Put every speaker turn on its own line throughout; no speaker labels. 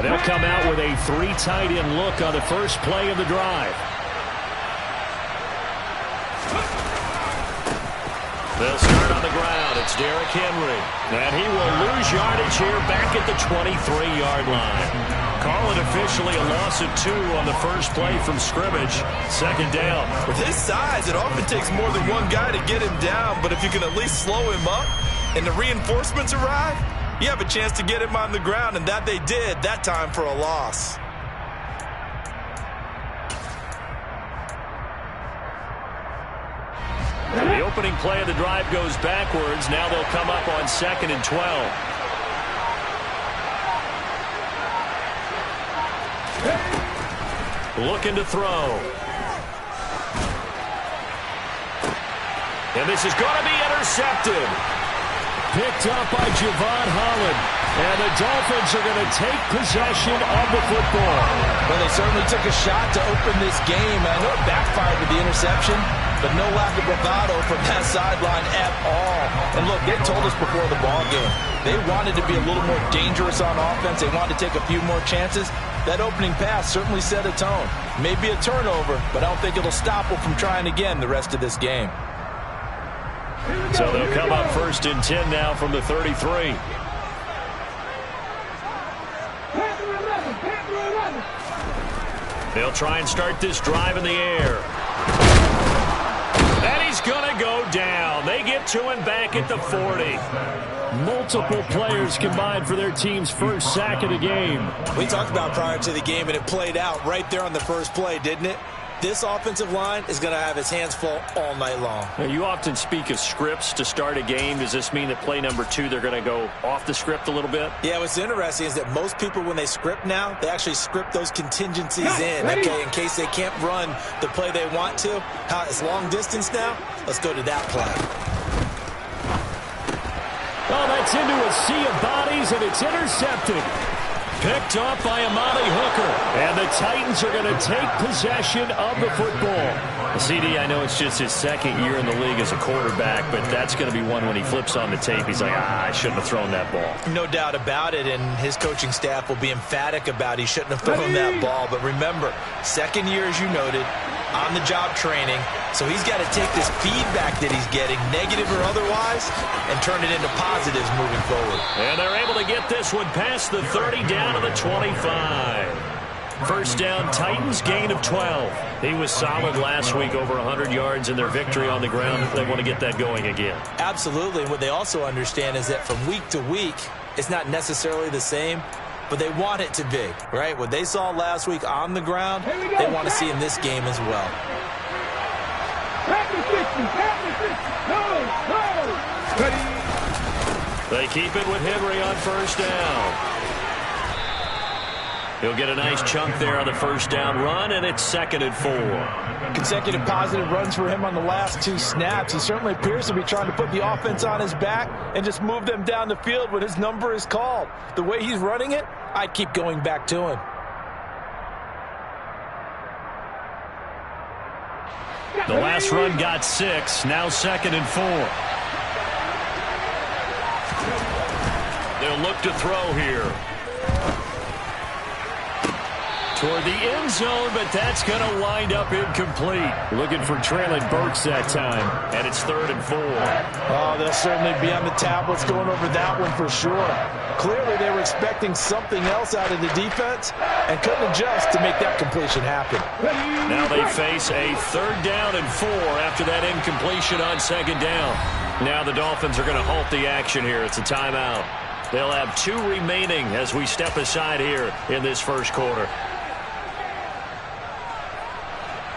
They'll come out with a 3 tight end look on the first play of the drive. They'll start on the ground. It's Derrick Henry. And he will lose yardage here back at the 23-yard line. Call it officially a loss of 2 on the first play from scrimmage. Second down.
With his size, it often takes more than one guy to get him down. But if you can at least slow him up and the reinforcements arrive, you have a chance to get him on the ground. And that they did that time for a loss.
The opening play of the drive goes backwards. Now they'll come up on 2nd and 12. Looking to throw. And this is going to be intercepted. Picked up by Javon Holland. And the Dolphins are going to take possession of the football.
Well, they certainly took a shot to open this game. I know it backfired with the interception, but no lack of bravado from that sideline at all. And look, they told us before the ball game, they wanted to be a little more dangerous on offense. They wanted to take a few more chances. That opening pass certainly set a tone. Maybe a turnover, but I don't think it'll stop them from trying again the rest of this game.
So they'll come up 1st and 10 now from the 33. They'll try and start this drive in the air. And he's going to go down. They get to him back at the 40. Multiple players combined for their team's first sack of the game.
We talked about prior to the game, and it played out right there on the first play, didn't it? This offensive line is going to have his hands full all night long.
Now, you often speak of scripts to start a game. Does this mean that play number 2, they're going to go off the script a little bit?
Yeah, what's interesting is that most people, when they script now, they actually script those contingencies in, okay, in case they can't run the play they want to. It's long distance now. Let's go to that play.
Oh, that's into a sea of bodies, and it's intercepted. Picked up by Amani Hooker. And the Titans are going to take possession of the football. CD, I know it's just his 2nd year in the league as a quarterback, but that's going to be one when he flips on the tape. He's like, I shouldn't have thrown that ball.
No doubt about it, and his coaching staff will be emphatic about he shouldn't have thrown that ball. But remember, 2nd year, as you noted, on-the-job training. So he's got to take this feedback that he's getting, negative or otherwise, and turn it into positives moving forward.
And they're able to get this one past the 30 down to the 25. First down, Titans, gain of 12. He was solid last week, over 100 yards in their victory on the ground. They want to get that going again.
Absolutely. And what they also understand is that from week to week, it's not necessarily the same, but they want it to be, right? What they saw last week on the ground, they want to see in this game as well.
They keep it with Henry on first down. He'll get a nice chunk there on the first down run, and it's 2nd and 4.
Consecutive positive runs for him on the last 2 snaps. He certainly appears to be trying to put the offense on his back and just move them down the field when his number is called. The way he's running it, I'd keep going back to him.
The last run got 6, now 2nd and 4. They'll look to throw here. Toward the end zone, but that's going to wind up incomplete. Looking for Traylon Burks that time, and it's 3rd and 4.
Oh, they'll certainly be on the tablets going over that one for sure. Clearly, they were expecting something else out of the defense and couldn't adjust to make that completion happen.
Now they face a 3rd down and 4 after that incompletion on 2nd down. Now the Dolphins are going to halt the action here. It's a timeout. They'll have 2 remaining as we step aside here in this first quarter.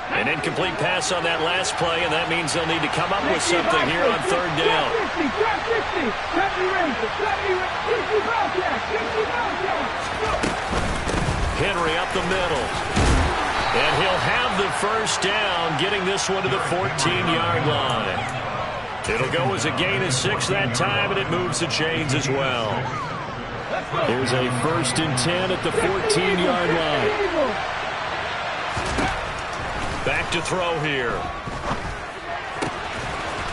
An incomplete pass on that last play, and that means they'll need to come up with something here on 3rd down. Henry up the middle. And he'll have the first down, getting this one to the 14-yard line. It'll go as a gain of 6 that time, and it moves the chains as well. Here's a 1st and 10 at the 14-yard line. Back to throw here.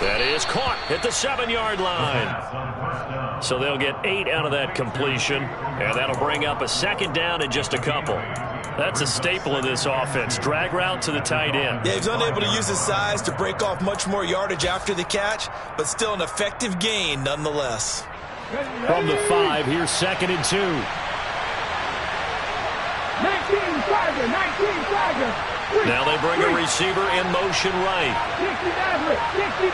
That is caught at the 7-yard line. So they'll get 8 out of that completion, and that'll bring up a second down in just a couple. That's a staple of this offense. Drag route to the tight end.
Yeah, he's unable to use his size to break off much more yardage after the catch, but still an effective gain nonetheless.
From the 5, here's 2nd and 2.
19 Tiger.
Now they bring a receiver in motion right.
60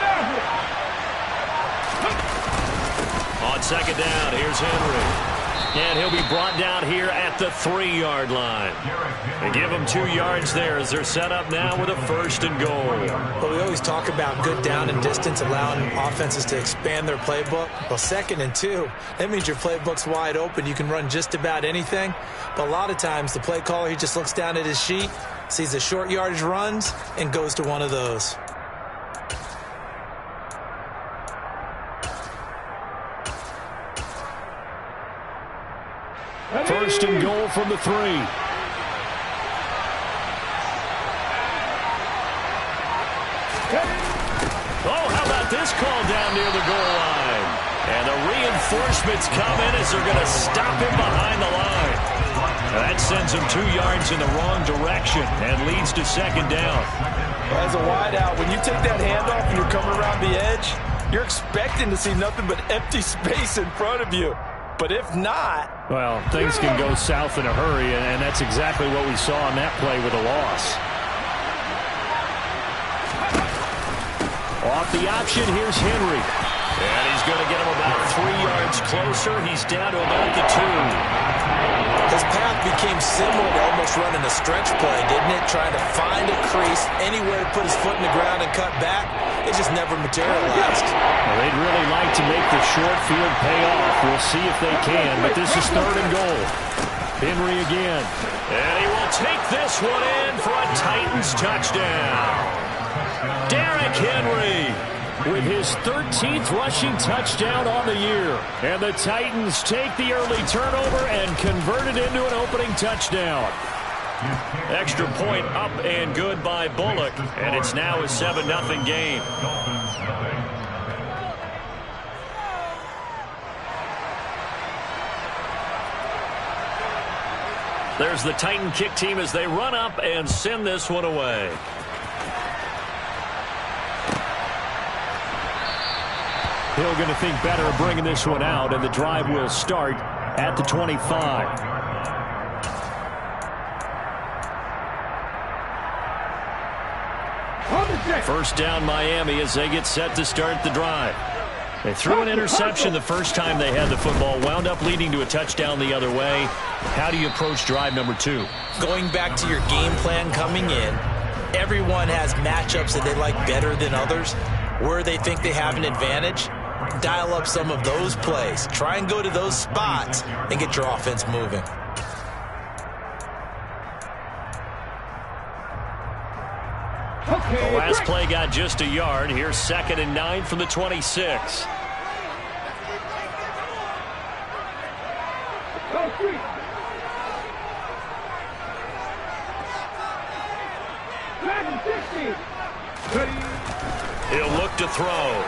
On 2nd down, here's Henry. And he'll be brought down here at the 3-yard line. They give him 2 yards there as they're set up now with a 1st and goal.
Well, we always talk about good down and distance, allowing offenses to expand their playbook. Well, 2nd and 2, that means your playbook's wide open. You can run just about anything. But a lot of times, the play caller, he just looks down at his sheet, sees the short yardage runs, and goes to one of those.
First and goal from the 3. Oh, how about this call down near the goal line? And the reinforcements come in as they're going to stop him behind the line. That sends him 2 yards in the wrong direction and leads to 2nd down.
As a wideout, when you take that handoff and you're coming around the edge, you're expecting to see nothing but empty space in front of you. But if not...
Well, things can go south in a hurry, and that's exactly what we saw on that play with a loss. Off the option, here's Henry. And he's going to get him about 3 yards closer. He's down to about the 2.
His path became similar to almost running a stretch play, didn't it? Trying to find a crease, anywhere to put his foot in the ground and cut back. It just never materialized.
Well, they'd really like to make the short field pay off. We'll see if they can, but this is 3rd and goal. Henry again. And he will take this one in for a Titans touchdown. Derrick Henry with his 13th rushing touchdown on the year. And the Titans take the early turnover and convert it into an opening touchdown. Extra point up and good by Bullock. And it's now a 7-0 game. There's the Titan kick team as they run up and send this one away. Hill going to think better of bringing this one out, and the drive will start at the 25. First down Miami as they get set to start the drive. They threw an interception the first time they had the football, wound up leading to a touchdown the other way. How do you approach drive number 2?
Going back to your game plan coming in, everyone has matchups that they like better than others. Where they think they have an advantage, dial up some of those plays. Try and go to those spots and get your offense moving.
The last play got just a yard. Here's 2nd and 9 from the 26. He'll look to throw.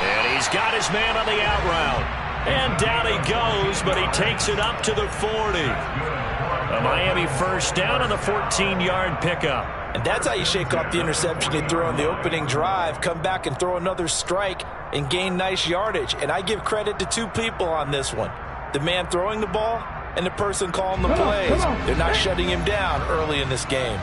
And he's got his man on the out route. And down he goes, but he takes it up to the 40. A Miami first down on the 14-yard pickup.
And that's how you shake off the interception they threw on the opening drive, come back and throw another strike and gain nice yardage. And I give credit to 2 people on this one. The man throwing the ball and the person calling the plays. They're not shutting him down early in this game.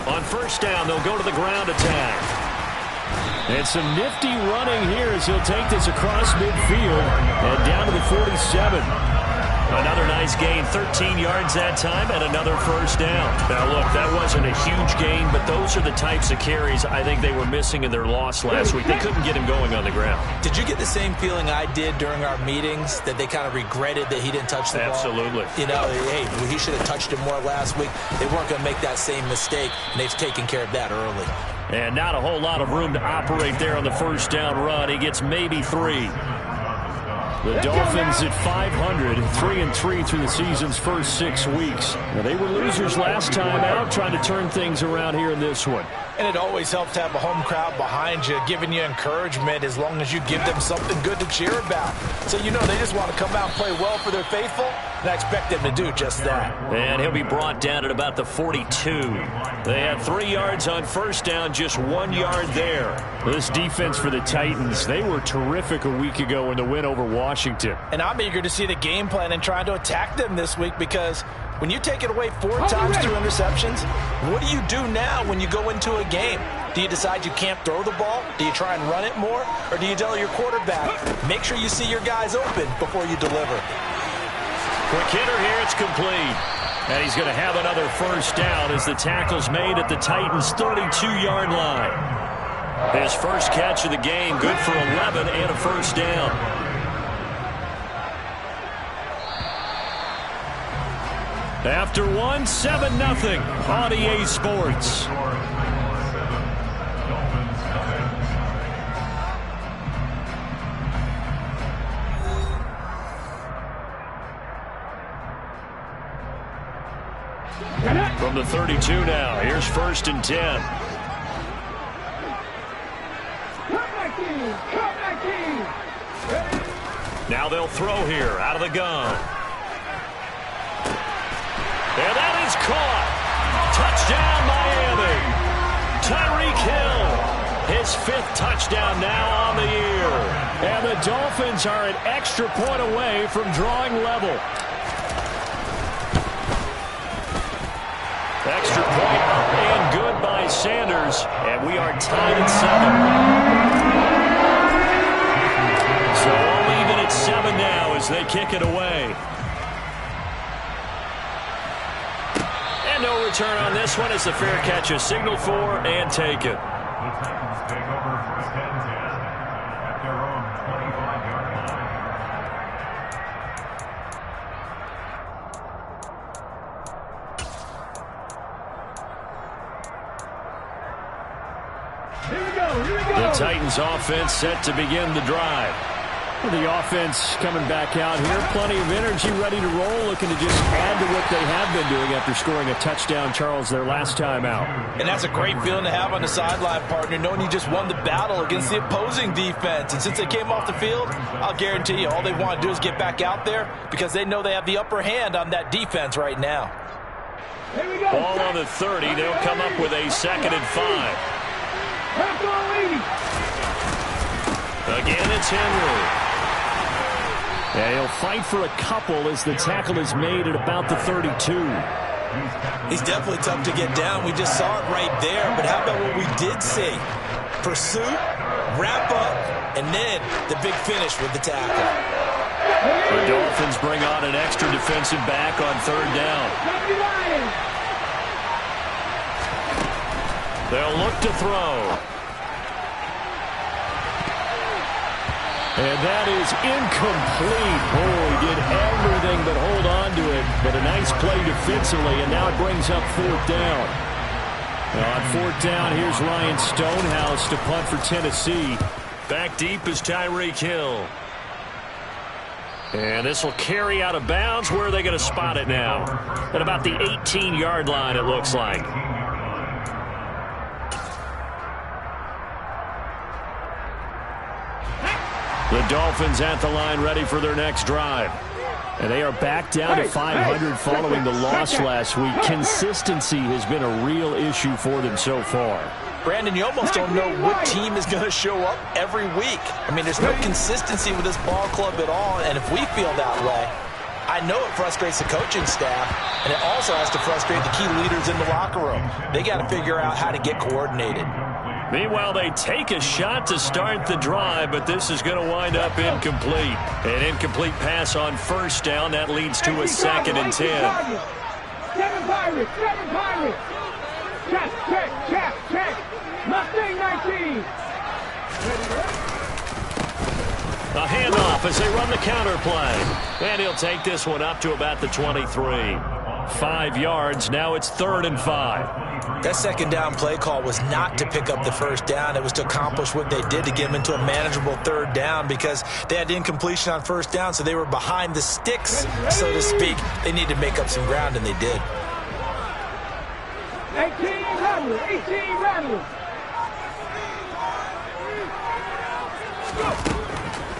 On first down, they'll go to the ground attack. And some nifty running here as he'll take this across midfield and down to the 47. Another nice gain, 13 yards that time, and another first down. Now, look, that wasn't a huge gain, but those are the types of carries I think they were missing in their loss last week. They couldn't get him going on the ground.
Did you get the same feeling I did during our meetings, that they kind of regretted that he didn't touch the ball?
Absolutely.
You know, hey, he should have touched it more last week. They weren't going to make that same mistake, and they've taken care of that early.
And not a whole lot of room to operate there on the first down run. He gets maybe 3. The Dolphins at 500, 3-3 through the season's first 6 weeks. Now, they were losers last time out, trying to turn things around here in this one.
And it always helps to have a home crowd behind you, giving you encouragement as long as you give them something good to cheer about. So you know they just want to come out and play well for their faithful, and I expect them to do just that.
And he'll be brought down at about the 42. They had 3 yards on first down, just 1 yard there. This defense for the Titans, they were terrific a week ago in the win over Washington.
And I'm eager to see the game plan and trying to attack them this week, because when you take it away 4 times through interceptions, what do you do now when you go into a game? Do you decide you can't throw the ball? Do you try and run it more? Or do you tell your quarterback, make sure you see your guys open before you deliver?
Quick hitter here, it's complete. And he's going to have another first down as the tackle's made at the Titans' 32-yard line. His first catch of the game, good for 11 and a first down. After one, 7-0 on EA Sports. From the 32 now, here's 1st and 10. Now they'll throw here out of the gun. And that is caught. Touchdown, Miami. Tyreek Hill, his 5th touchdown now on the year. And the Dolphins are an extra point away from drawing level. Extra point up and good by Sanders. And we are tied at 7. So all even at 7 now as they kick it away. No return on this one as the fair catch is signaled for and taken. The Titans offense set to begin the drive. The offense coming back out here. Plenty of energy, ready to roll, looking to just add to what they have been doing after scoring a touchdown, Charles, their last time out.
And that's a great feeling to have on the sideline, partner, knowing you just won the battle against the opposing defense. And since they came off the field, I'll guarantee you all they want to do is get back out there because they know they have the upper hand on that defense right now.
Ball on the 30. They'll come up with a 2nd and 5. Again, it's Henry. And he'll fight for a couple as the tackle is made at about the 32.
He's definitely tough to get down. We just saw it right there. But how about what we did see? Pursuit, wrap up, and then the big finish with the tackle.
The Dolphins bring on an extra defensive back on 3rd down. They'll look to throw. And that is incomplete. Boy, did everything but hold on to it. But a nice play defensively, and now it brings up 4th down. Now on 4th down, here's Ryan Stonehouse to punt for Tennessee. Back deep is Tyreek Hill. And this will carry out of bounds. Where are they going to spot it now? At about the 18-yard line, it looks like. The Dolphins at the line ready for their next drive. And they are back down to 500 following the loss last week. Consistency has been a real issue for them so far.
Brandon, you almost don't know what team is going to show up every week. I mean, there's no consistency with this ball club at all, and if we feel that way, I know it frustrates the coaching staff, and it also has to frustrate the key leaders in the locker room. They got to figure out how to get coordinated.
Meanwhile, they take a shot to start the drive, but this is going to wind up incomplete. An incomplete pass on 1st down. That leads to a 2nd and 10.
7 Pirates, 7 Pirates. Check. Mustang 19.
A handoff as they run the counter play. And he'll take this one up to about the 23. 5 yards. Now it's 3rd and 5.
That second down play call was not to pick up the first down. It was to accomplish what they did, to get them into a manageable 3rd down, because they had incompletion on 1st down, so they were behind the sticks, so to speak. They needed to make up some ground, and they did.
18 rattlers.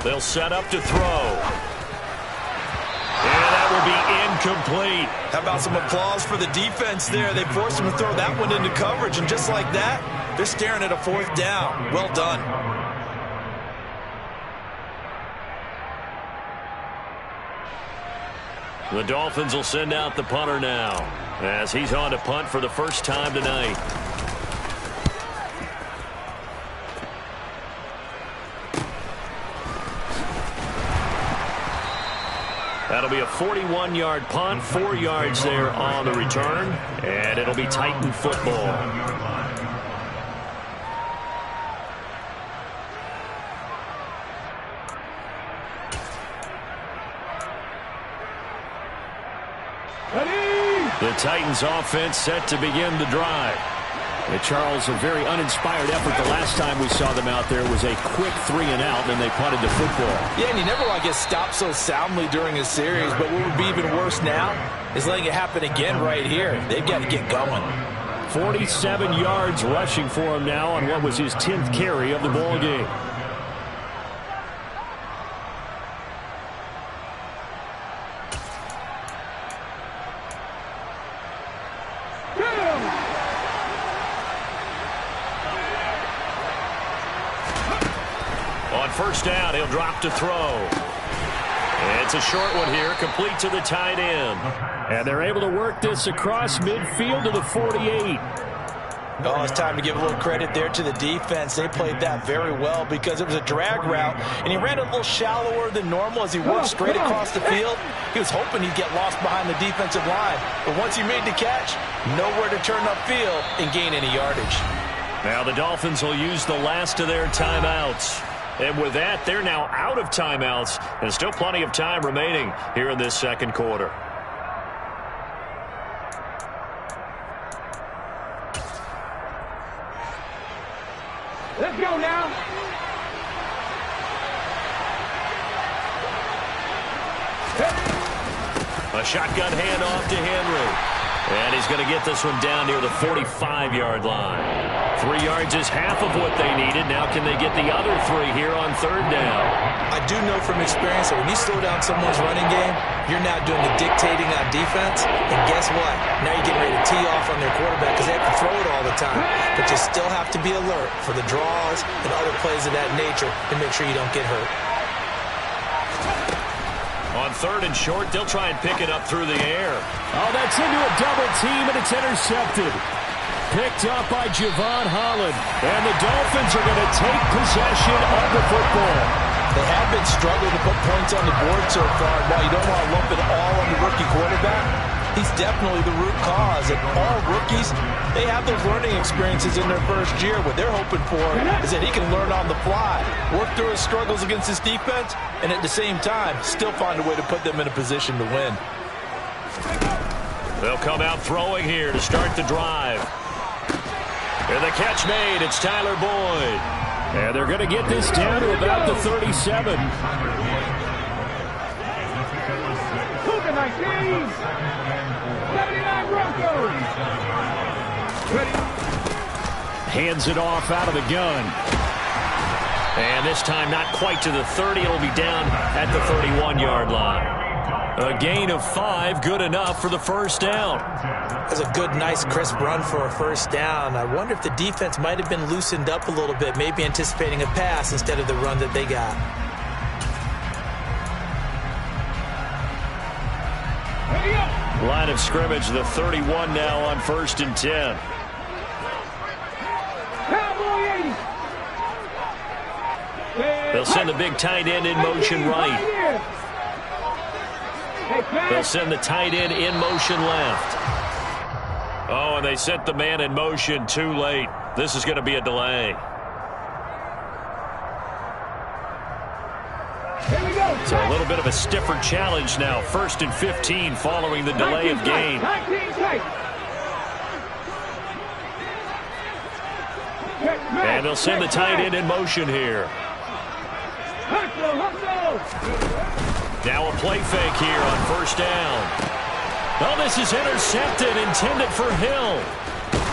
They'll set up to throw. And that will be incomplete.
How about some applause for the defense there? They forced him to throw that one into coverage, and just like that, they're staring at a 4th down. Well done.
The Dolphins will send out the punter now, as he's on to punt for the first time tonight. That'll be a 41-yard punt, 4 yards there on the return, and it'll be Titan football. The Titans offense set to begin the drive. Charles, a very uninspired effort the last time we saw them out there was a quick 3-and-out, then they punted the football.
Yeah, and you never want to get stopped so soundly during a series, but what would be even worse now is letting it happen again right here. They've got to get going.
47 yards rushing for him now on what was his 10th carry of the ball game. First down, he'll drop to throw. It's a short one here, complete to the tight end. And they're able to work this across midfield to the 48.
Oh, it's time to give a little credit there to the defense. They played that very well because it was a drag route, and he ran a little shallower than normal as he worked straight across the field. He was hoping he'd get lost behind the defensive line, but once he made the catch, nowhere to turn upfield and gain any yardage.
Now the Dolphins will use the last of their timeouts. And with that, they're now out of timeouts, and still plenty of time remaining here in this second quarter.
Let's go now.
A shotgun handoff to Henry. And he's going to get this one down near the 45-yard line. 3 yards is half of what they needed. Now can they get the other 3 here on 3rd down?
I do know from experience that when you slow down someone's running game, you're now doing the dictating on defense. And guess what? Now you're getting ready to tee off on their quarterback because they have to throw it all the time. But you still have to be alert for the draws and other plays of that nature to make sure you don't get hurt.
On 3rd and short, they'll try and pick it up through the air. Oh, that's into a double team, and it's intercepted. Picked up by Javon Holland. And the Dolphins are going to take possession of the football.
They have been struggling to put points on the board so far. While you don't want to lump it all on the rookie quarterback, he's definitely the root cause. And all rookies, they have those learning experiences in their first year. What they're hoping for is that he can learn on the fly, work through his struggles against his defense, and at the same time, still find a way to put them in a position to win.
They'll come out throwing here to start the drive. And the catch made, it's Tyler Boyd. And they're going to get this down to about the 37.
Cougar 19. 79 Broncos.
Hands it off out of the gun. And this time not quite to the 30. It'll be down at the 31-yard line. A gain of 5, good enough for the first down.
That's a good, nice, crisp run for a first down. I wonder if the defense might have been loosened up a little bit, maybe anticipating a pass instead of the run that they got.
Line of scrimmage, the 31 now on 1st and 10. They'll send the big tight end in motion right. They'll send the tight end in motion left. Oh, and they sent the man in motion too late. This is going to be a delay.
Here we go.
So a little bit of a stiffer challenge now. 1st and 15 following the delay of game.
19 tight.
And they'll send the tight end in motion here. Now a play fake here on 1st down. Oh, this is intercepted, intended for Hill.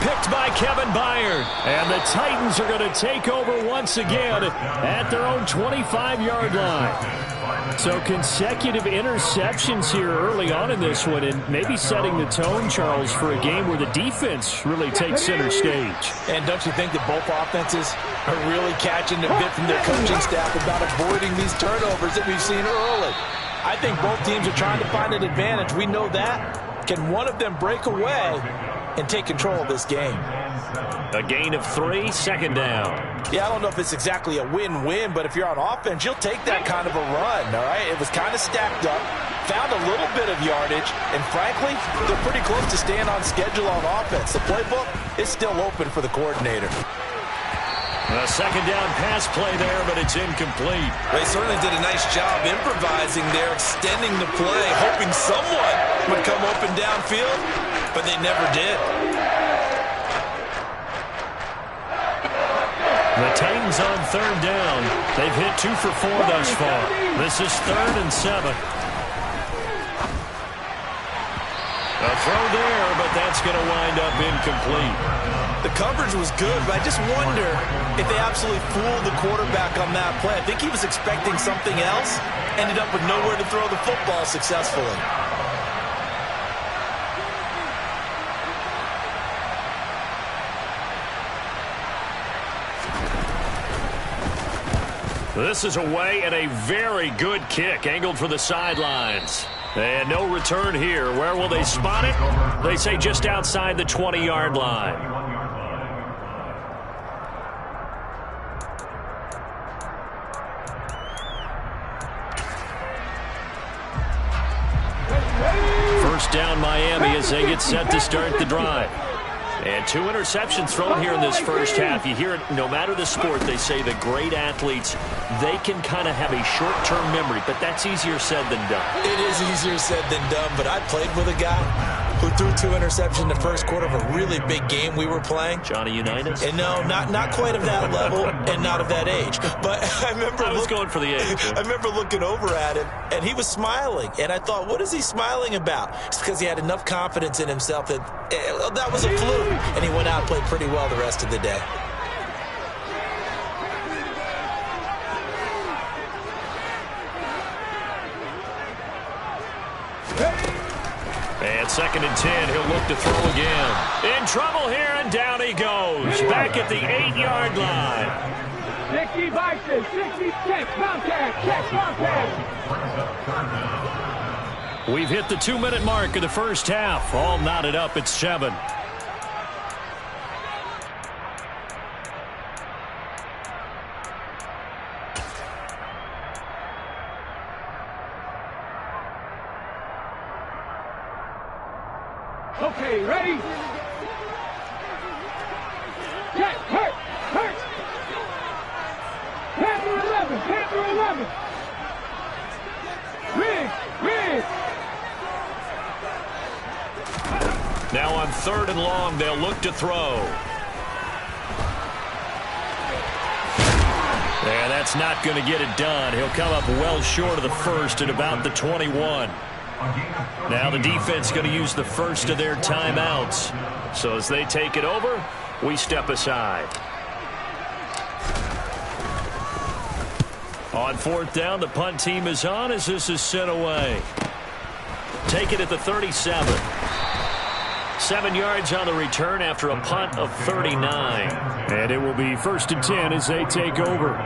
Picked by Kevin Byard. And the Titans are going to take over once again at their own 25-yard line. So consecutive interceptions here early on in this one, and maybe setting the tone, Charles, for a game where the defense really takes center stage.
And don't you think that both offenses are really catching a bit from their coaching staff about avoiding these turnovers that we've seen early? I think both teams are trying to find an advantage. We know that. Can one of them break away and take control of this game?
A gain of 3, 2nd down.
Yeah, I don't know if it's exactly a win-win, but if you're on offense, you'll take that kind of a run, all right? It was kind of stacked up, found a little bit of yardage, and frankly, they're pretty close to staying on schedule on offense. The playbook is still open for the coordinator.
A 2nd down pass play there, but it's incomplete.
They certainly did a nice job improvising there, extending the play, hoping someone would come open downfield, but they never did.
The Titans on 3rd down. They've hit 2 for 4 thus far. This is 3rd and 7. A throw there, but that's going to wind up incomplete.
The coverage was good, but I just wonder if they absolutely fooled the quarterback on that play. I think he was expecting something else, ended up with nowhere to throw the football successfully.
This is away and a very good kick, angled for the sidelines. And no return here. Where will they spot it? They say just outside the 20-yard line. First down Miami as they get set to start the drive. And 2 interceptions thrown here in this first half. You hear it, no matter the sport, they say the great athletes, they can kind of have a short-term memory, but that's easier said than done.
It is easier said than done, but I played with a guy who threw 2 interceptions in the first quarter of a really big game we were playing.
Johnny Unitas?
And no, not quite of that level and not of that age. But I remember
I was going for the age.
I remember looking over at him, and he was smiling. And I thought, what is he smiling about? It's because he had enough confidence in himself that that was a fluke. And he went out and played pretty well the rest of the day.
And 2nd and 10, he'll look to throw again. In trouble here, and down he goes. Back at the 8-yard line.
60 Bison, 60 check, contact, check, contact.
We've hit the 2-minute mark of the first half. All knotted up at 7.
Okay, ready? Check, hurt. Panther 11. Rig.
Now on 3rd and long, they'll look to throw. And that's not going to get it done. He'll come up well short of the first at about the 21. Now the defense going to use the first of their timeouts. So as they take it over, we step aside. On 4th down, the punt team is on as this is sent away. Take it at the 37. 7 yards on the return after a punt of 39. And it will be 1st and 10 as they take over.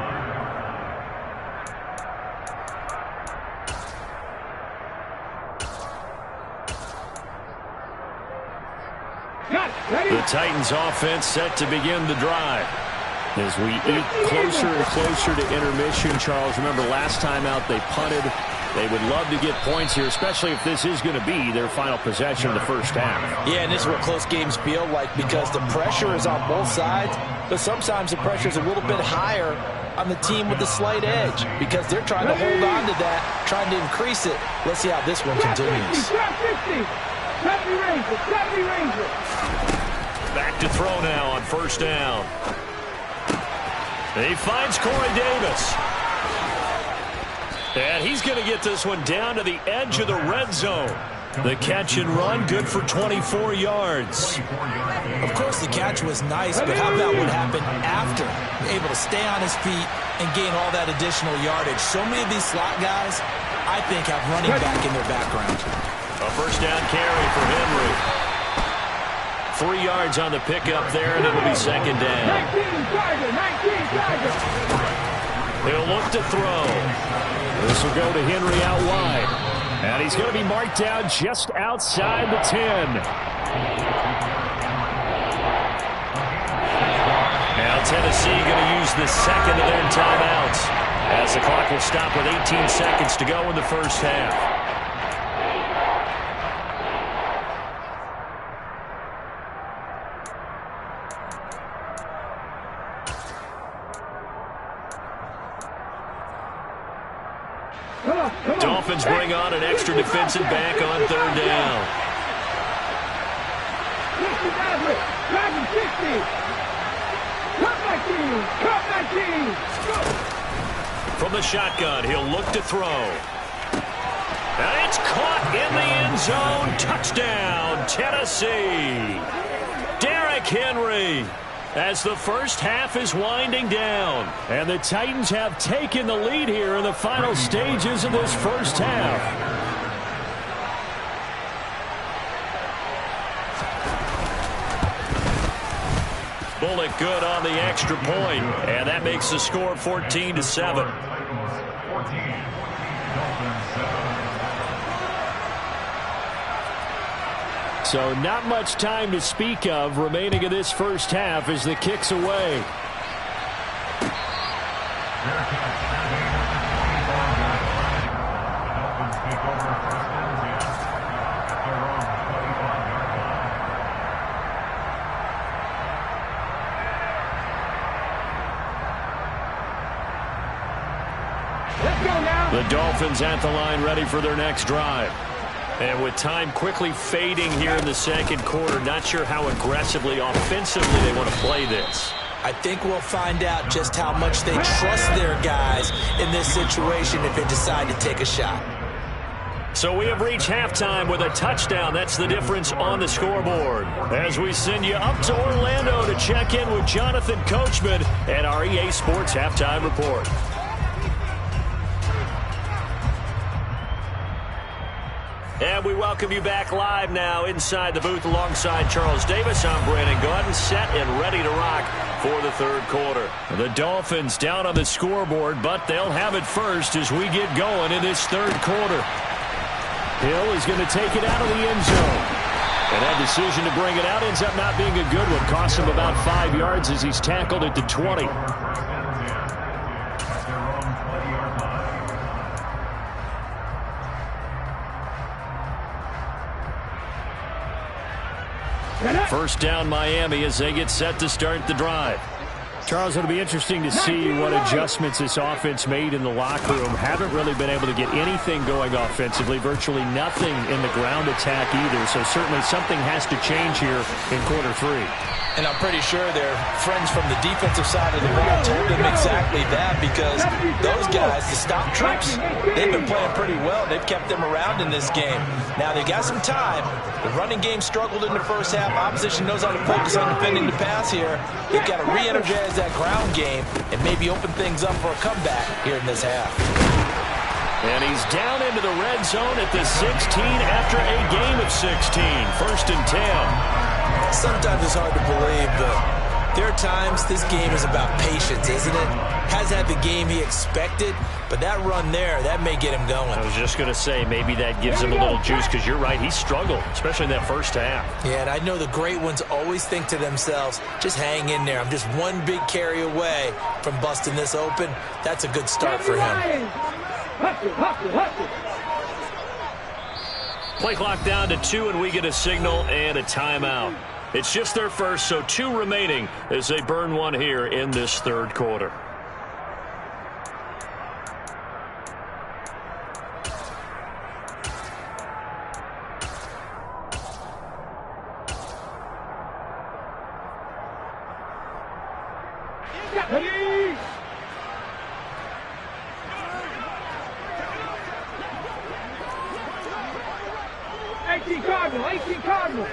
The Titans offense set to begin the drive. As we eat closer and closer to intermission, Charles, remember last time out they punted. They would love to get points here, especially if this is going to be their final possession of the first half.
Yeah, and this is what close games feel like because the pressure is on both sides, but sometimes the pressure is a little bit higher on the team with the slight edge because they're trying to hold on to that, trying to increase it. Let's see how this one continues.
Back to throw now on first down. He finds Corey Davis. And he's going to get this one down to the edge of the red zone. The catch and run, good for 24 yards.
Of course, the catch was nice, but how about what happened after? Able to stay on his feet and gain all that additional yardage. So many of these slot guys, I think, have running back in their background.
A first down carry for Henry. 3 yards on the pickup there, and it'll be second down.
19
He'll look to throw. This will go to Henry out wide. And he's going to be marked down just outside the 10. Now Tennessee going to use the second of their timeouts as the clock will stop with 18 seconds to go in the first half. Dolphins bring on an extra defensive back on third down. From the shotgun, he'll look to throw. And it's caught in the end zone. Touchdown, Tennessee. Derrick Henry. As the first half is winding down. And the Titans have taken the lead here in the final stages of this first half. Bullock good on the extra point, and that makes the score 14-7. So not much time to speak of remaining in this first half as the kick's away. The Dolphins at the line ready for their next drive. And with time quickly fading here in the second quarter, not sure how aggressively, offensively they want to play this.
I think we'll find out just how much they trust their guys in this situation if they decide to take a shot.
So we have reached halftime with a touchdown. That's the difference on the scoreboard. As we send you up to Orlando to check in with Jonathan Coachman and our EA Sports Halftime Report. And we welcome you back live now inside the booth alongside Charles Davis. I'm Brandon Gaudin, set and ready to rock for the third quarter. The Dolphins down on the scoreboard, but they'll have it first as we get going in this third quarter. Hill is going to take it out of the end zone. And that decision to bring it out ends up not being a good one. Costs him about 5 yards as he's tackled at the 20. First down Miami as they get set to start the drive. Charles, it'll be interesting to see what adjustments this offense made in the locker room. Haven't really been able to get anything going offensively. Virtually nothing in the ground attack either. So certainly something has to change here in quarter three.
And I'm pretty sure their friends from the defensive side of the ball told them exactly that, because those guys, the stop troops, they've been playing pretty well. They've kept them around in this game. Now they've got some time. The running game struggled in the first half. Opposition knows how to focus on defending the pass here. They've got to re-energize that ground game and maybe open things up for a comeback here in this half.
And he's down into the red zone at the 16 after a game of 16. First and 10.
Sometimes it's hard to believe, but there are times this game is about patience, isn't it? Has had the game he expected, but that run there, that may get him going.
I was just going to say, maybe that gives him a little juice, because you're right, he struggled, especially in that first half.
Yeah, and I know the great ones always think to themselves, just hang in there. I'm just one big carry away from busting this open. That's a good start for him.
Play clock down to 2, and we get a signal and a timeout. It's just their first, so 2 remaining as they burn one here in this third quarter.
18 Cardinal, 18 Cardinal.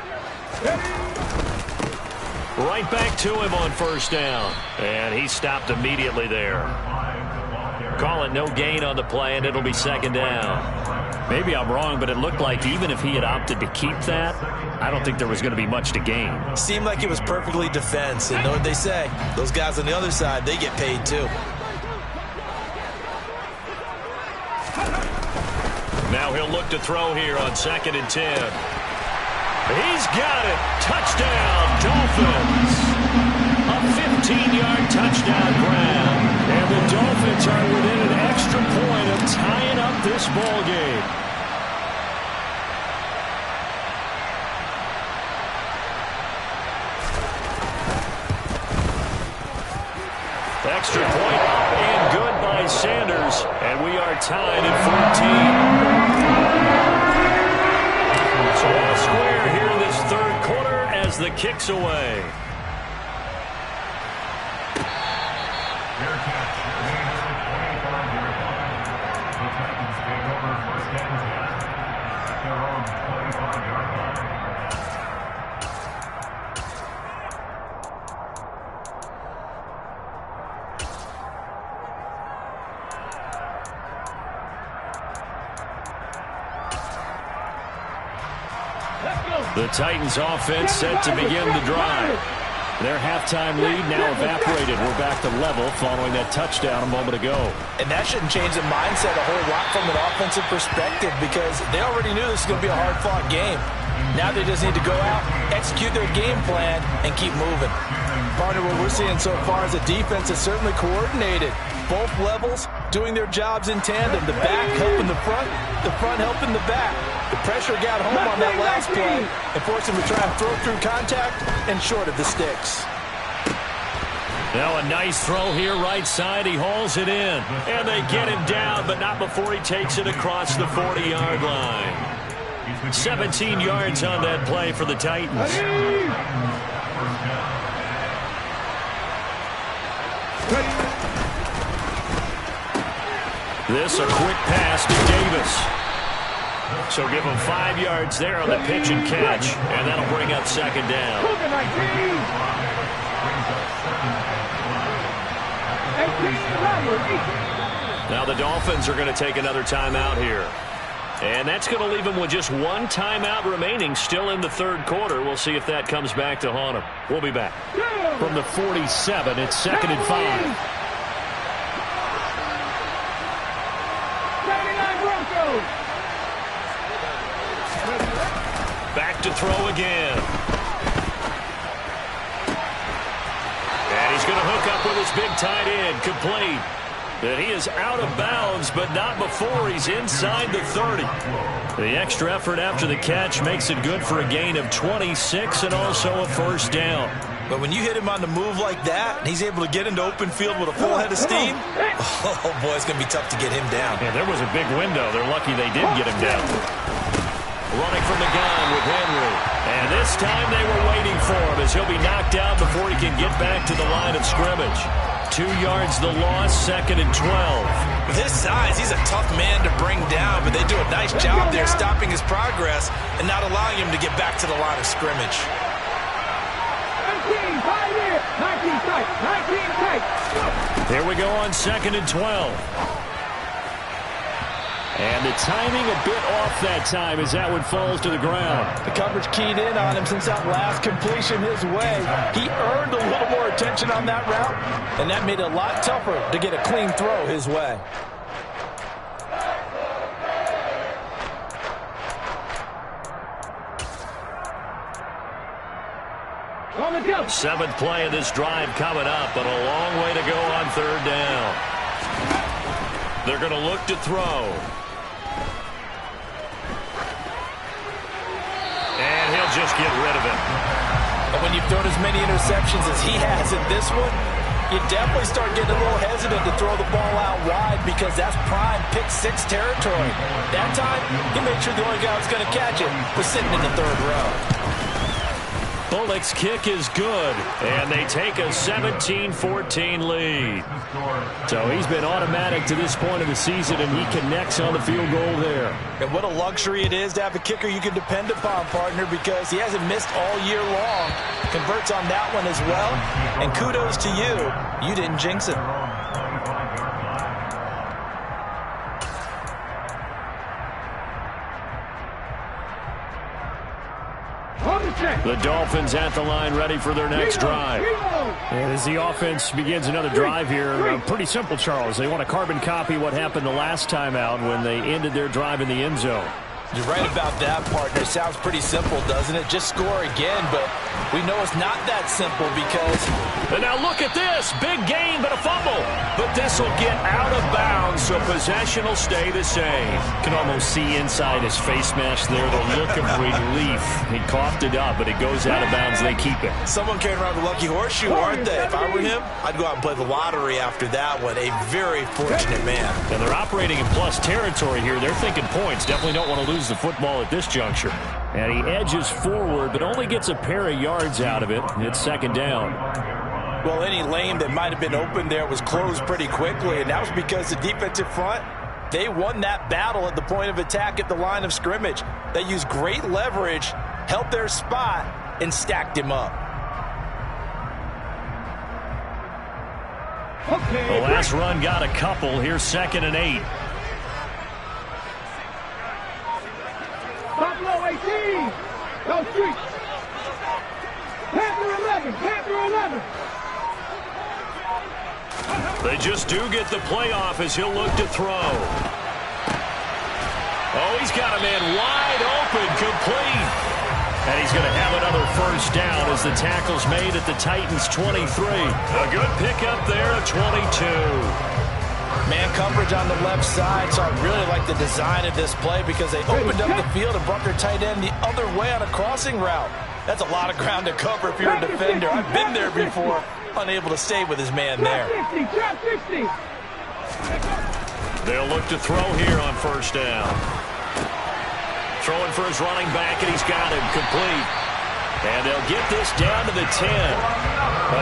Right back to him on first down. And he stopped immediately there. Call it no gain on the play, and it'll be second down. Maybe I'm wrong, but it looked like even if he had opted to keep that, I don't think there was going to be much to gain.
Seemed like it was perfectly defense. And know what they say? Those guys on the other side, they get paid too.
Now he'll look to throw here on 2nd and 10. He's got it. Touchdown, Dolphins. A 15-yard touchdown grab. And the Dolphins are within an extra point of tying up this ball game. Extra point up and good by Sanders. And we are tied at 14. So all square here in this third quarter as the kick's away. The Titans offense set to begin the drive. Their halftime lead now evaporated. We're back to level following that touchdown a moment ago.
And that shouldn't change the mindset a whole lot from an offensive perspective because they already knew this was going to be a hard-fought game. Now they just need to go out, execute their game plan, and keep moving. Partner, what we're seeing so far is the defense is certainly coordinated. Both levels doing their jobs in tandem. The back helping the front helping the back. The pressure got home on that last play and forced him to try and throw through contact and short of the sticks.
Now a nice throw here right side. He hauls it in. And they get him down, but not before he takes it across the 40-yard line. 17 yards on that play for the Titans. This a quick pass to Davis. So give him 5 yards there on the pitch and catch, and that'll bring up second down. Now the Dolphins are going to take another timeout here. And that's going to leave them with just one timeout remaining still in the third quarter. We'll see if that comes back to haunt them. We'll be back. From the 47, it's 2nd and 5. Back to throw again. And he's going to hook up with his big tight end, complete. And he is out of bounds, but not before he's inside the 30. The extra effort after the catch makes it good for a gain of 26 and also a first down.
But when you hit him on the move like that, and he's able to get into open field with a full head of steam, oh boy, it's going to be tough to get him down.
Yeah, there was a big window. They're lucky they did get him down. Running from the gun with Henry. And this time they were waiting for him as he'll be knocked out before he can get back to the line of scrimmage. 2 yards the loss, 2nd and 12.
With his size, he's a tough man to bring down, but they do a nice job there stopping his progress and not allowing him to get back to the line of scrimmage.
19 tight.
Here we go on 2nd and 12. And the timing a bit off that time as that one falls to the ground.
The coverage keyed in on him since that last completion his way. He earned a little more attention on that route, and that made it a lot tougher to get a clean throw his way.
Seventh play of this drive coming up, but a long way to go on third down. They're going to look to throw. And he'll just get rid of it.
And when you've thrown as many interceptions as he has in this one, you definitely start getting a little hesitant to throw the ball out wide because that's prime pick-6 territory. That time, he made sure the only guy who was going to catch it was sitting in the third row.
Bullock's kick is good, and they take a 17-14 lead. So he's been automatic to this point of the season, and he connects on the field goal there.
And what a luxury it is to have a kicker you can depend upon, partner, because he hasn't missed all year long. Converts on that one as well, and kudos to you. You didn't jinx it.
The Dolphins at the line, ready for their next drive. And as the offense begins another drive here, pretty simple, Charles. They want to carbon copy what happened the last time out when they ended their drive in the end zone.
You're right about that, partner. Sounds pretty simple, doesn't it? Just score again, but we know it's not that simple because...
And now look at this. Big gain, but a fumble. But this will get out of bounds, so possession will stay the same. Can almost see inside his face mask there, the look of relief. He coughed it up, but it goes out of bounds. They keep it.
Someone carrying around the lucky horseshoe, aren't they? If I were him, I'd go out and play the lottery after that one. A very fortunate man.
And they're operating in plus territory here. They're thinking points. Definitely don't want to lose the football at this juncture. And he edges forward, but only gets a pair of yards out of it. It's second down.
Well, any lane that might have been open there was closed pretty quickly, and that was because the defensive front, they won that battle at the point of attack at the line of scrimmage. They used great leverage, held their spot, and stacked him up.
The last run got a couple. Here's 2nd and 8.
Buffalo 18. Go street. Panther 11. Panther 11.
They just do get the playoff as he'll look to throw. Oh, he's got a man wide open, complete. And he's going to have another first down as the tackle's made at the Titans' 23. A good pickup there at 22.
Man coverage on the left side, so I really like the design of this play because they opened up the field and brought their tight end the other way on a crossing route. That's a lot of ground to cover if you're a defender. I've been there before, unable to stay with his man there.
They'll look to throw here on first down. Throwing for his running back, and he's got him complete. And they'll get this down to the 10.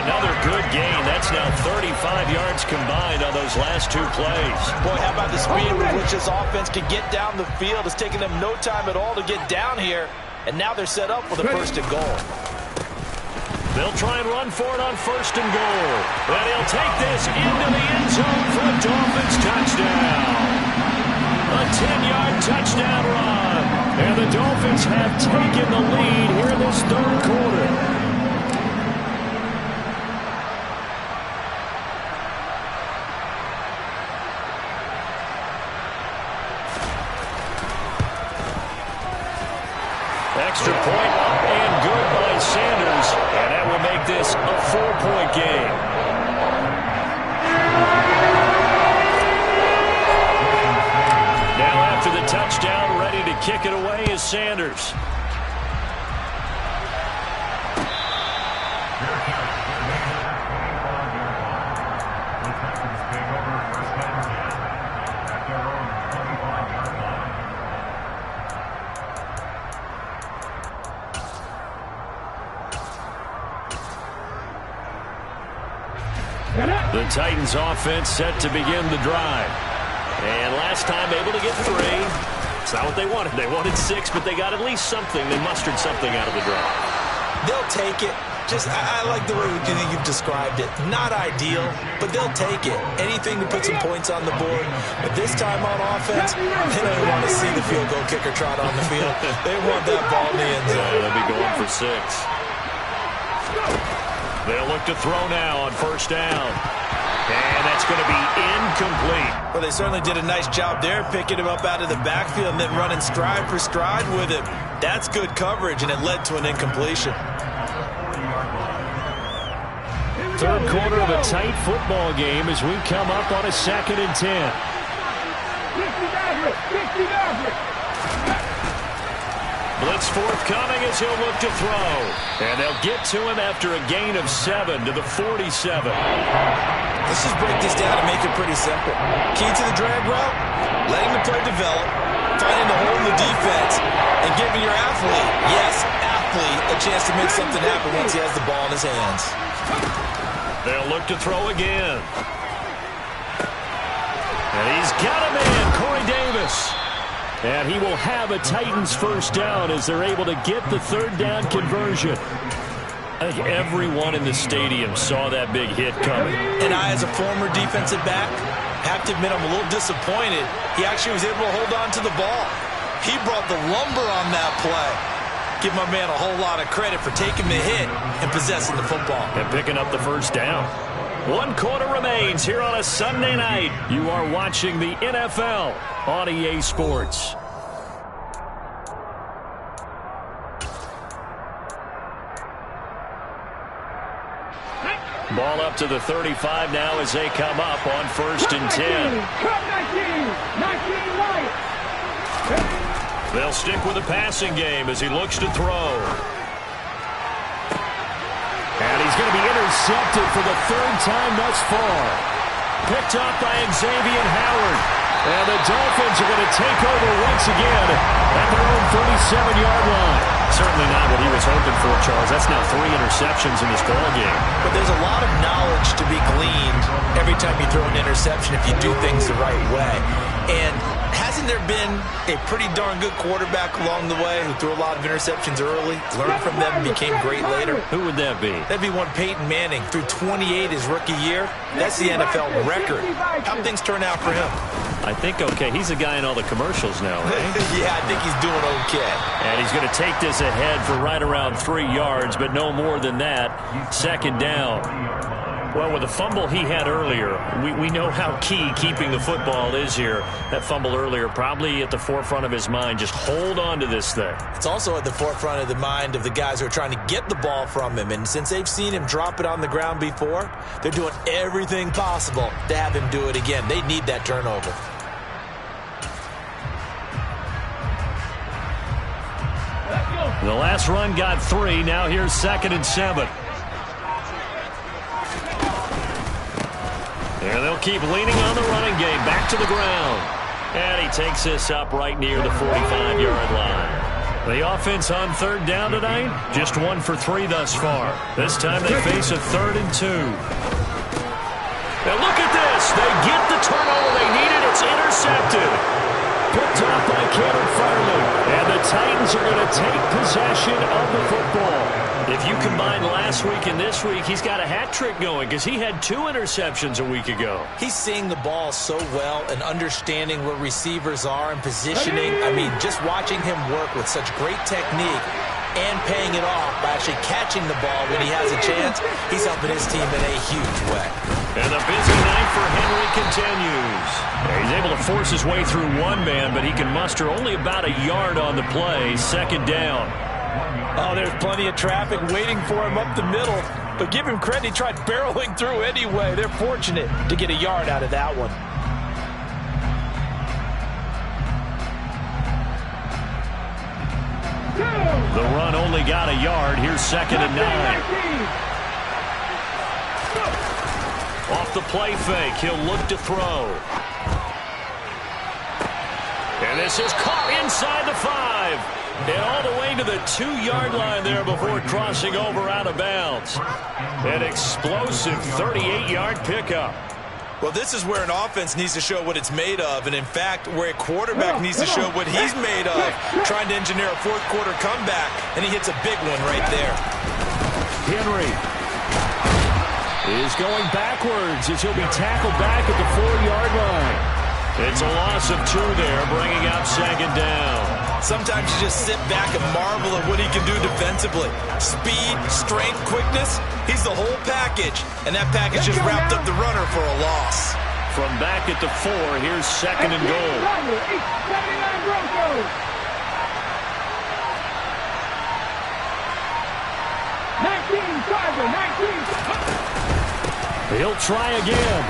Another good gain. That's now 35 yards combined on those last two plays.
Boy, how about the speed with which this offense can get down the field? It's taken them no time at all to get down here. And now they're set up with a first and goal.
They'll try and run for it on first and goal. And he'll take this into the end zone for a Dolphins touchdown. A 10-yard touchdown run. And the Dolphins have taken the lead here in this third quarter. Extra point up and good by Sanders. And that will make this a 4-point game. Now after the touchdown, ready to kick it away is Sanders. The Titans offense set to begin the drive. And last time able to get 3. It's not what they wanted. They wanted 6, but they got at least something. They mustered something out of the drive.
They'll take it. I like the way you've described it. Not ideal, but they'll take it. Anything to put some points on the board. But this time on offense, they don't want to see the field goal kicker trot on the field. They want that ball in the end zone.
Yeah, they'll be going for 6. They'll look to throw now on first down. And that's going to be incomplete.
Well, they certainly did a nice job there, picking him up out of the backfield and then running stride for stride with him. That's good coverage, and it led to an incompletion.
Third quarter of a tight football game as we come up on a 2nd and 10. Blitz forthcoming as he'll look to throw. And they'll get to him after a gain of 7 to the 47.
Let's just break this down and make it pretty simple. Key to the drag route, letting the play develop, finding the hole in the defense, and giving your athlete, yes, athlete, likely a chance to make something happen once he has the ball in his hands.
They'll look to throw again. And he's got a man, Corey Davis. And he will have a Titans first down as they're able to get the third down conversion. I think everyone in the stadium saw that big hit coming.
And I, as a former defensive back, have to admit I'm a little disappointed. He actually was able to hold on to the ball. He brought the lumber on that play. Give my man a whole lot of credit for taking the hit and possessing the football.
And picking up the first down. 1 quarter remains here on a Sunday night. You are watching the NFL on EA Sports. Ball up to the 35 now as they come up on 1st and 10.
19 right.
They'll stick with the passing game as he looks to throw. And he's going to be intercepted for the 3rd time thus far. Picked up by Xavier Howard. And the Dolphins are going to take over once again at their own 37-yard line. Certainly not what he was hoping for, Charles. That's now 3 interceptions in this ballgame.
But there's a lot of knowledge to be gleaned every time you throw an interception if you do things the right way. And hasn't there been a pretty darn good quarterback along the way who threw a lot of interceptions early, learned from them, and became great later?
Who would that be?
That'd be one Peyton Manning. Threw 28 his rookie year. That's the NFL record. How'd things turn out for him?
I think okay. He's a guy in all the commercials now, right?
Yeah, I think he's doing okay.
And he's going to take this ahead for right around 3 yards, but no more than that. 2nd down. Well, with the fumble he had earlier, we know how key keeping the football is here. That fumble earlier probably at the forefront of his mind. Just hold on to this thing.
It's also at the forefront of the mind of the guys who are trying to get the ball from him. And since they've seen him drop it on the ground before, they're doing everything possible to have him do it again. They need that turnover.
The last run got 3. Now here's 2nd and 7. And they'll keep leaning on the running game. Back to the ground. And he takes this up right near the 45-yard line. The offense on 3rd down tonight, just 1 for 3 thus far. This time they face a 3rd and 2. Now look at this. They get the turnover they needed. It's intercepted. Picked off by Caleb Farley. And the Titans are going to take possession of the football. If you combine last week and this week, he's got a hat trick going because he had 2 interceptions a week ago.
He's seeing the ball so well and understanding where receivers are and positioning. I mean, just watching him work with such great technique and paying it off by actually catching the ball when he has a chance, he's helping his team in a huge way.
And the busy night for Henry continues. He's able to force his way through one man, but he can muster only about a yard on the play. 2nd down.
Oh, there's plenty of traffic waiting for him up the middle. But give him credit, he tried barreling through anyway. They're fortunate to get a yard out of that one.
The run only got a yard. Here's 2nd and 9. Off the play fake, he'll look to throw. And this is caught inside the 5. And all the way to the 2-yard line there before crossing over out of bounds. An explosive 38-yard pickup.
Well, this is where an offense needs to show what it's made of. And, in fact, where a quarterback needs to show what he's made of. Trying to engineer a 4th-quarter comeback, and he hits a big one right there.
Henry is going backwards as he'll be tackled back at the 4-yard line. It's a loss of 2 there, bringing up 2nd down.
Sometimes you just sit back and marvel at what he can do defensively. Speed, strength, quickness, he's the whole package. And that package just wrapped up the runner for a loss.
From back at the 4, here's 2nd and goal. He'll try again.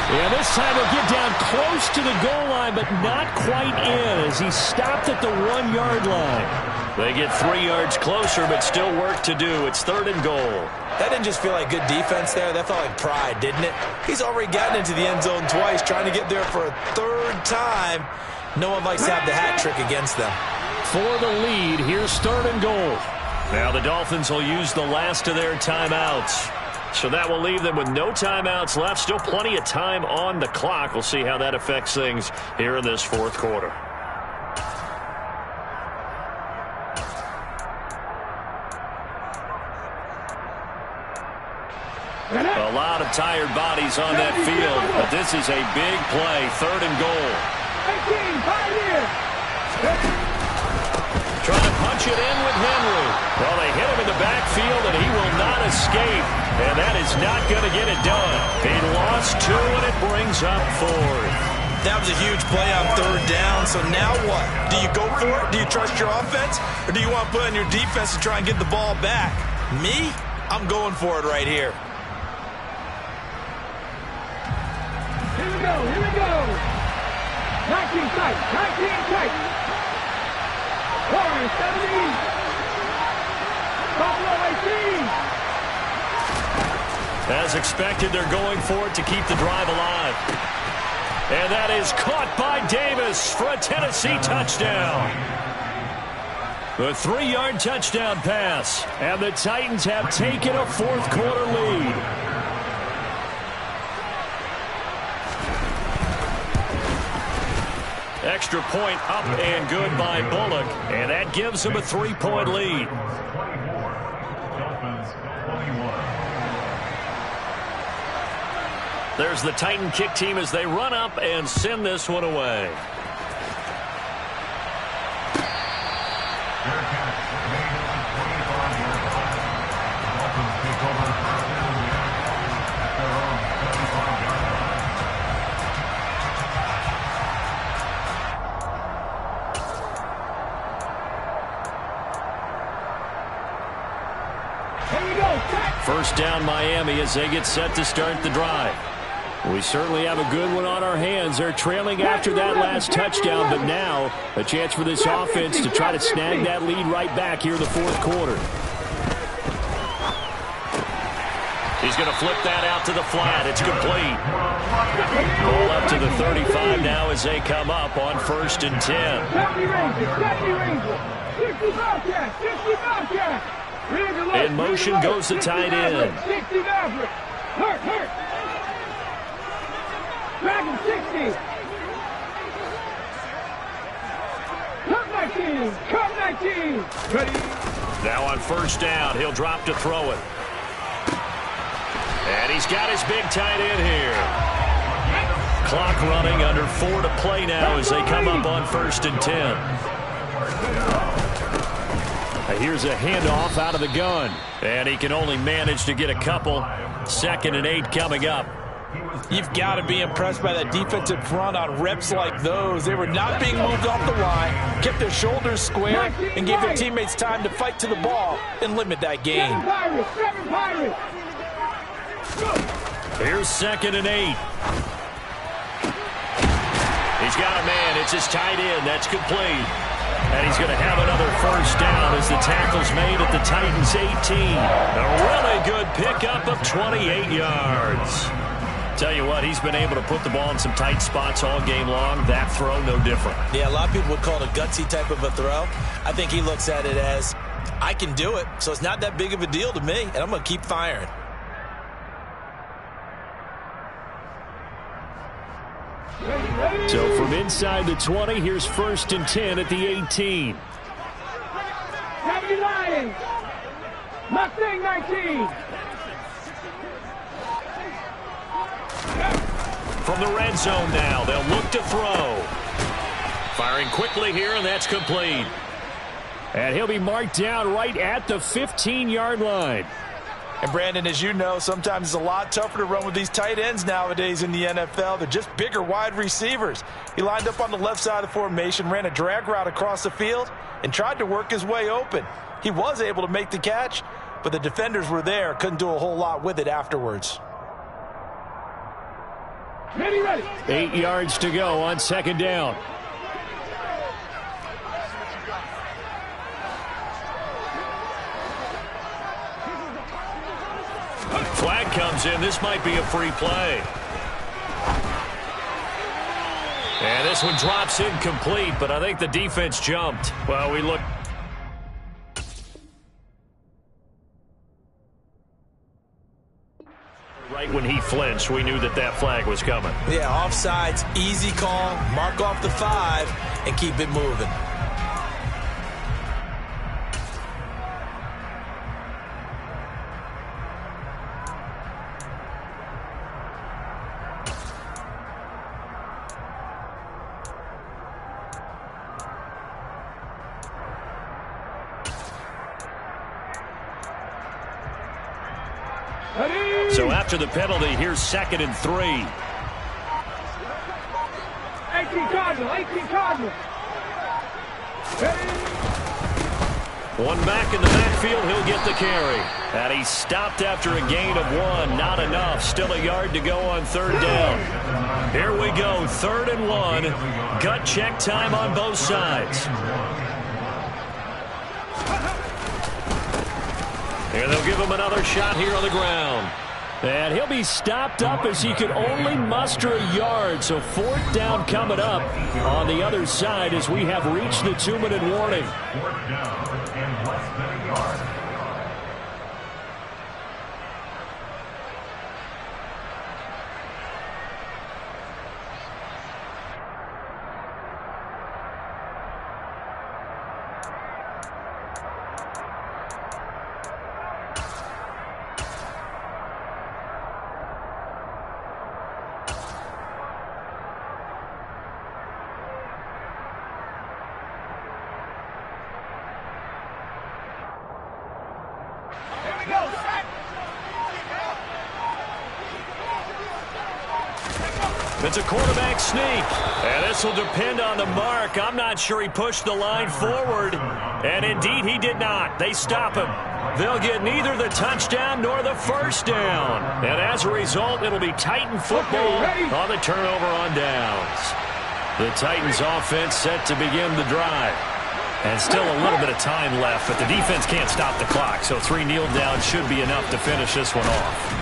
And this time he'll get down close to the goal line, but not quite in as he stopped at the 1-yard line. They get 3 yards closer, but still work to do. It's 3rd and goal.
That didn't just feel like good defense there. That felt like pride, didn't it? He's already gotten into the end zone twice, trying to get there for a 3rd time. No one likes to have the hat trick against them.
For the lead, here's 3rd and goal. Now the Dolphins will use the last of their timeouts. So that will leave them with no timeouts left. Still plenty of time on the clock. We'll see how that affects things here in this fourth quarter. A lot of tired bodies on that field, but this is a big play, 3rd and goal.
18, Pioneer.
Trying to punch it in with Henry. Well, they hit him in the backfield, and he will not escape. And that is not going to get it done. He lost 2, and it brings up 4th.
That was a huge play on 3rd down, so now what? Do you go for it? Do you trust your offense? Or do you want to put on your defense to try and get the ball back? Me? I'm going for it right here.
Here we go, here we go. 19 tight, 19 tight. 470. Buffalo 18.
As expected, they're going for it to keep the drive alive. And that is caught by Davis for a Tennessee touchdown. The 3-yard touchdown pass. And the Titans have taken a fourth quarter lead. Extra point up and good by Bullock. And that gives him a 3-point lead. There's the Titan kick team as they run up and send this one away. First down Miami as they get set to start the drive. We certainly have a good one on our hands. They're trailing after that last touchdown, but now a chance for this offense to try to snag that lead right back here in the fourth quarter. He's going to flip that out to the flat. It's complete. Ball up to the 35 now as they come up on 1st and 10. In motion goes the tight end.
Dragon 60. Cut 19. Cut 19. Ready.
Now on 1st down, he'll drop to throw it. And he's got his big tight end here. Clock running, under 4 to play now as they come up on 1st and 10. Here's a handoff out of the gun. And he can only manage to get a couple. 2nd and 8 coming up.
You've got to be impressed by that defensive front on reps like those. They were not being moved off the line, kept their shoulders square, and gave their teammates time to fight to the ball and limit that gain.
Here's 2nd and 8. He's got a man. It's his tight end. That's complete. And he's going to have another 1st down as the tackle's made at the Titans' 18. A really good pickup of 28 yards. Tell you what, he's been able to put the ball in some tight spots all game long. That throw, no different.
Yeah, a lot of people would call it a gutsy type of a throw. I think he looks at it as, I can do it, so it's not that big of a deal to me, and I'm going to keep firing.
So from inside the 20, here's 1st and 10 at the 18.
Heavy Lions. Mustang 19.
From the red zone now, they'll look to throw. Firing quickly here, and that's complete. And he'll be marked down right at the 15-yard line.
And Brandon, as you know, sometimes it's a lot tougher to run with these tight ends nowadays in the NFL. They're just bigger wide receivers. He lined up on the left side of the formation, ran a drag route across the field, and tried to work his way open. He was able to make the catch, but the defenders were there, couldn't do a whole lot with it afterwards.
Ready.
8 yards to go on 2nd down. Flag comes in. This might be a free play. And this one drops incomplete, but I think the defense jumped. Well, we look. when he flinched, we knew that that flag was coming.
Yeah, offsides, easy call, mark off the 5, and keep it moving.
So after the penalty, here's 2nd and 3.
18 Cardinal.
One back in the backfield, he'll get the carry. And he stopped after a gain of 1. Not enough. Still a yard to go on 3rd down. Here we go, 3rd and 1. Gut check time on both sides. And they'll give him another shot here on the ground. And he'll be stopped up as he could only muster a yard. So 4th down coming up on the other side as we have reached the 2-minute warning.
4th down and less than a yard.
It's a quarterback sneak. And this will depend on the mark. I'm not sure he pushed the line forward. And indeed, he did not. They stop him. They'll get neither the touchdown nor the 1st down. And as a result, it'll be Titan football on the turnover on downs. The Titans offense set to begin the drive. And still a little bit of time left, but the defense can't stop the clock. So 3 kneel downs should be enough to finish this one off.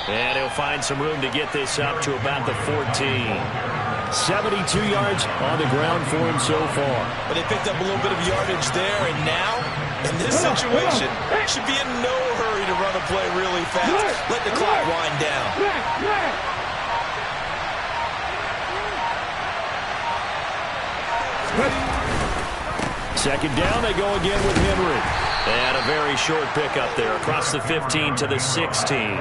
And he'll find some room to get this up to about the 14. 72 yards on the ground for him so far.
But they picked up a little bit of yardage there, and now, in this situation, should be in no hurry to run a play really fast. Let the clock wind down.
2nd down, they go again with Henry. And a very short pickup there across the 15 to the 16.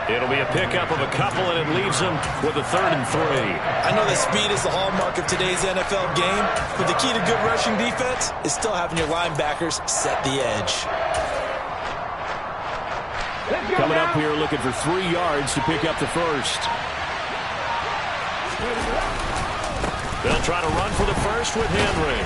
It'll be a pickup of a couple, and it leaves them with a 3rd and 3.
I know that speed is the hallmark of today's NFL game, but the key to good rushing defense is still having your linebackers set the edge.
Coming up here looking for 3 yards to pick up the 1st. They'll try to run for the 1st with Henry.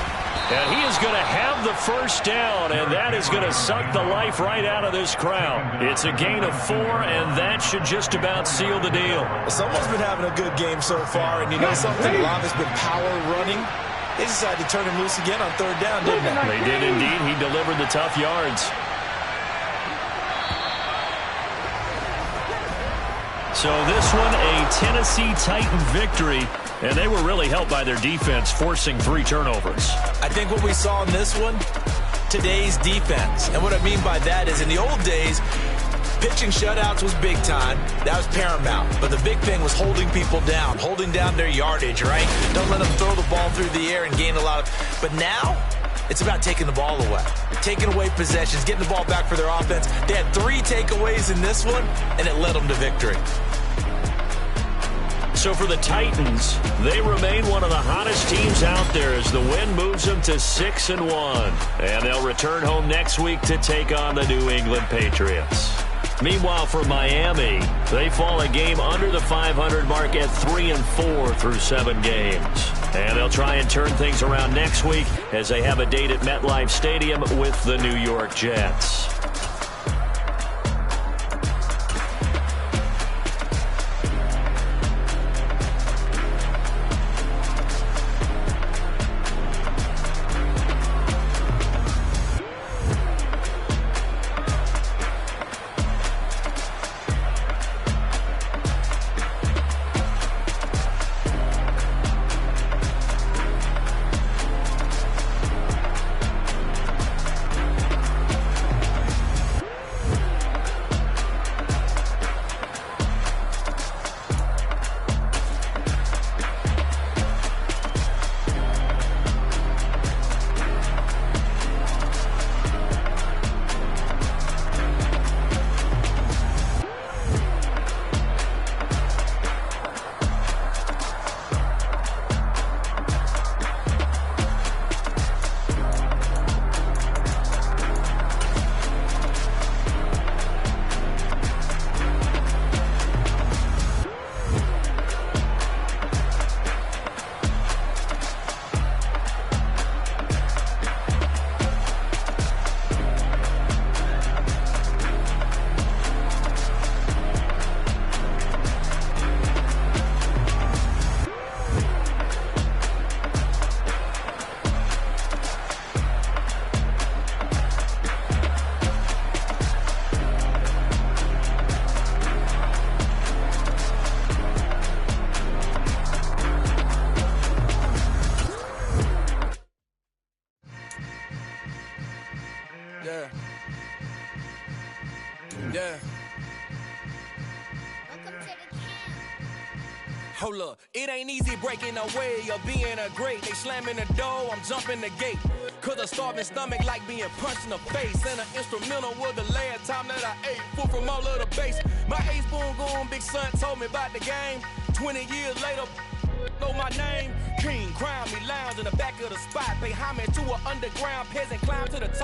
And he is going to have the 1st down, and that is going to suck the life right out of this crowd. It's a gain of 4, and that should just about seal the deal.
Someone's been having a good game so far, and you know something? A lot has been power running. They decided to turn him loose again on 3rd down, didn't they?
They did indeed. He delivered the tough yards. So this one, a Tennessee Titan victory. And they were really helped by their defense, forcing 3 turnovers.
I think what we saw in this one, today's defense. And what I mean by that is in the old days, pitching shutouts was big time. That was paramount. But the big thing was holding people down, holding down their yardage, right? Don't let them throw the ball through the air and gain a lot of... But now, it's about taking the ball away. Taking away possessions, getting the ball back for their offense. They had 3 takeaways in this one, and it led them to victory.
So for the Titans, they remain one of the hottest teams out there as the win moves them to 6-1. And they'll return home next week to take on the New England Patriots. Meanwhile, for Miami, they fall a game under the 500 mark at 3-4 through 7 games. And they'll try and turn things around next week as they have a date at MetLife Stadium with the New York Jets.
Yeah. Hold up, it ain't easy breaking away or being a great. They slamming the door, I'm jumping the gate. Cause a starving stomach like being punched in the face. And an instrumental was the last time that I ate food from all of the base. My ace boom goon, big son told me about the game. 20 years later, know my name. King, crown me, lounge in the back of the spot. Pay homage to an underground peasant, climb to the top.